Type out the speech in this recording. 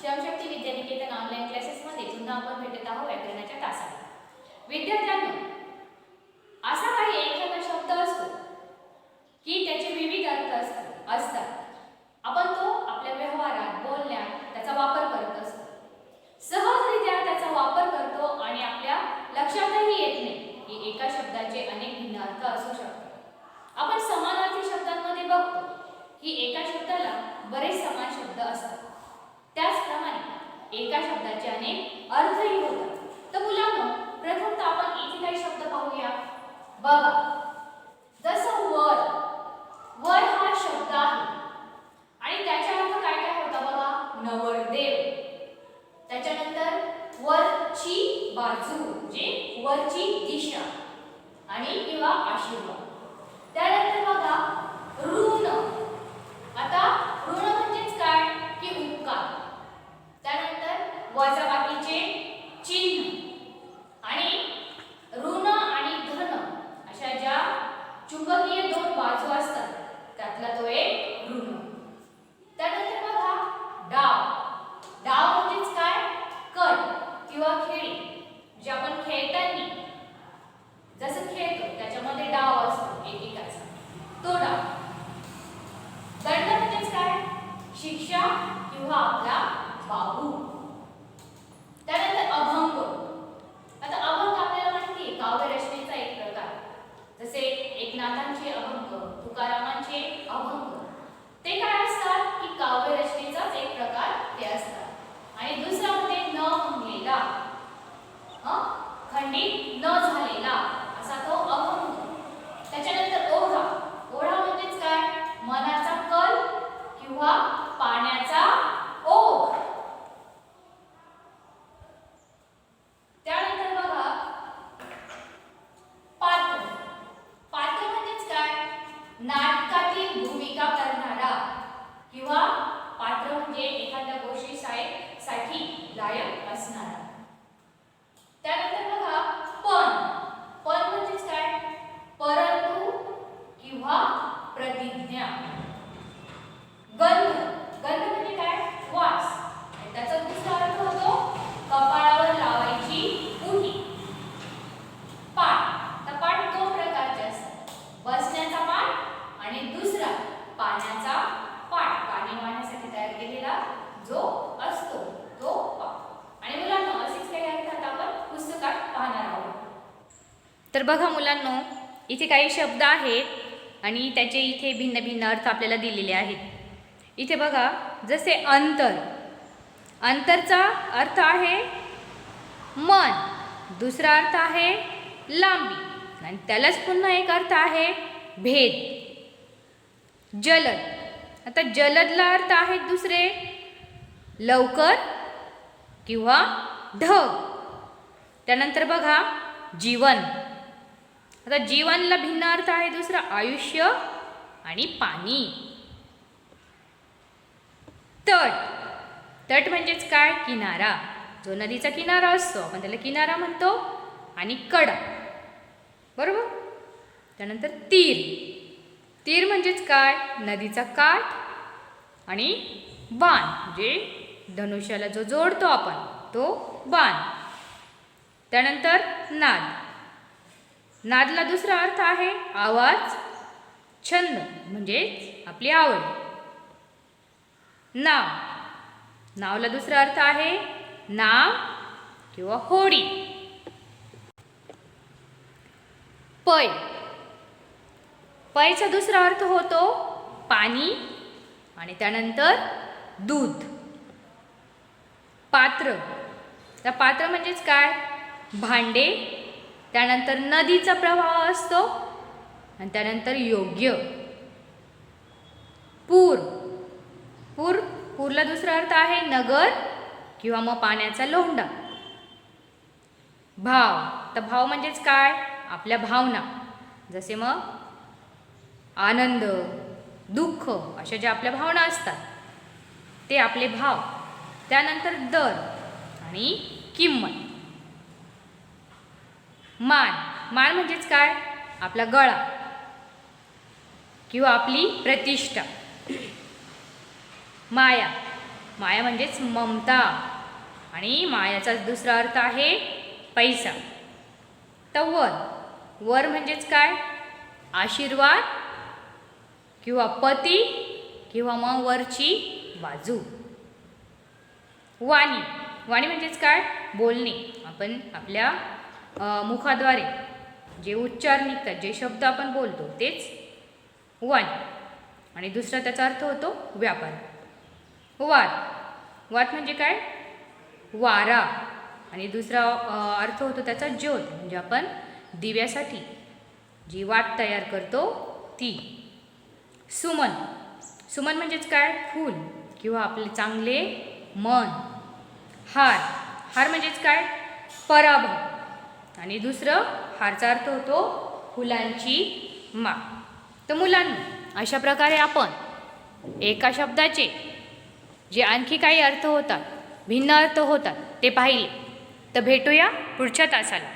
श्रमशक्ती विद्यानिकेतन online क्लासेसमध्ये पुन्हा आपण भेटत आहोत व्याकरणाच्या तासाला। विद्यार्थ्यांनो, असा काही एखादा शब्द असतो की त्याचे विविध अर्थ असतात। आपण तो आपल्या व्यवहारात, बोलण्यात त्याचा वापर करत असतो। सहजरित्या त्याचा वापर करतो आणि आपल्या लक्षातही येत नाही की एका शब्दाचे अनेक भिन्न अर्थ असू शकतात। आपण समानार्थी शब्दांमध्ये बघतो की एका शब्दाला बरेच समान शब्द असतात, त्याचप्रमाणे एका शब्दाचे अनेक अर्थही होतात। तर मुलांनो, प्रथमतः आपण इथे काही शब्द पाहूया। बघा, जसं वर, वर हा शब्द आहे आणि त्याचा अर्थ काय काय होता बघा, नवरदेव। त्याच्यानंतर वरची बाजू म्हणजे वरची दिशा आणि किंवा आशीर्वाद। त्यानंतर बघा ऋण, आता ऋण म्हणजेच काय की उपकार। त्यानंतर वजाबाकीचे चिन्ह आणि ऋण आणि धन अशा ज्या चुंबकीय दोन बाजू असतात त्यातला तो एक ऋण। त्यानंतर बघा डाव, डाव म्हणजेच काय कट किंवा खेळी, जे आपण खेळताना जसं खेळतो त्याच्यामध्ये डाव असतो एकेकाचा, तो डाव। दंड म्हणजेच काय शिक्षा किंवा आपला बाहू। त्यानंतर अभंग, आता अभंग आपल्याला माहिती आहे काव्य रचनेचा एक प्रकार, जसे एकनाथांचे अभंग, तुकारामांचे अभंग, ते काय असतात की काव्य रचनेचाच एक प्रकार ते असतात। आणि दुसरा म्हणजे न म्हणलेला, खंडित न झालेला असा तो अभंग। त्याच्यानंतर ओढा, ओढा म्हणजेच काय मनाचा कल किंवा पाण्याचा ओघ। त्यानंतर बघा पात्र, पात्र म्हणजेच काय नाटकातील भूमिका करणारा किंवा पात्र म्हणजे एखाद्या गोष्टीसाठी लायक असणारा। त्यानंतर बघा पण, पण म्हणजेच काय परंतु किंवा प्रतिज्ञा। गंध, गंध म्हणजे काय वास, आणि त्याचा दुसरा अर्थ होतो कपाळावर लावायची उटी। पाठ, तर पाठ दोन प्रकारचे असतात, बसण्याचा पाठ आणि दुसरा पाण्याचा पाठ, पाणी वाहण्यासाठी तयार केलेला जो असतो तो पाठ। आणि मुलांनो, असेच काही अर्थात आपण पुस्तकात पाहणार आहोत। तर बघा मुलांनो, इथे काही शब्द आहेत आणि त्याचे इथे भिन्न भिन्न अर्थ आपल्याला दिलेले आहेत। इथे बघा, जसे अंतर, अंतरचा अर्थ आहे मन, दुसरा अर्थ आहे लांबी आणि त्यालाच पुन्हा एक अर्थ आहे भेद। जलद, आता जलदला अर्थ आहेत दुसरे लवकर किंवा ढग। त्यानंतर बघा जीवन, आता जीवनला भिन्न अर्थ आहे दुसरा आयुष्य आणि पाणी। तट, तट म्हणजेच काय किनारा, जो नदीचा किनारा असतो आपण त्याला किनारा म्हणतो, आणि कडा, बरोबर। त्यानंतर तीर, तीर म्हणजेच काय नदीचा काठ आणि बाण, म्हणजे धनुष्याला जो जोडतो आपण तो बाण। त्यानंतर नाद, नादला दुसरा अर्थ आहे आवाज, छंद म्हणजेच आपली आवड। नाव, नावला दुसरा अर्थ आहे नाव किंवा होडी। पै, पैचा दुसरा अर्थ होतो पाणी आणि त्यानंतर दूध। पात्र, तर पात्र म्हणजेच काय भांडे, त्यानंतर नदीचा प्रवाह असतो आणि त्यानंतर योग्य। पूर, पूर, पूरला दुसरा अर्थ आहे नगर किंवा मग पाण्याचा लोंढा। भाव, तर भाव म्हणजेच काय आपल्या भावना, जसे मग आनंद, दुःख अशा ज्या आपल्या भावना असतात ते आपले भाव। त्यानंतर दर आणि किंमत। मान, मान म्हणजेच काय आपला गळा किंवा आपली प्रतिष्ठा। माया, माया म्हणजेच ममता आणि मायाचा दुसरा अर्थ आहे पैसा. तर वर म्हणजेच काय? आशीर्वाद किंवा पती किंवा मग वरची बाजू. वाणी म्हणजेच काय? बोलणे. आपण आपल्या मुखाद्वारे जे उच्चार निघतात, जे शब्द आपण बोलतो तेच वाणी. आणि दुसरा त्याचा अर्थ होतो व्यापार. वात म्हणजे काय? वारा. आणि दुसरा अर्थ होतो त्याचा ज्योत, म्हणजे आपण दिव्यासाठी जी वात तयार करतो ती. सुमन म्हणजेच काय? फूल किंवा आपले चांगले मन. हार म्हणजेच काय? पराभव. आणि दुसरं हारचा अर्थ होतो फुलांची माळ. तर मुलांना अशा प्रकारे आपण एका शब्दाचे जे आणखी काही अर्थ होतात, भिन्न अर्थ होतात ते पाहिले. तर भेटूया पुढच्या तासाला.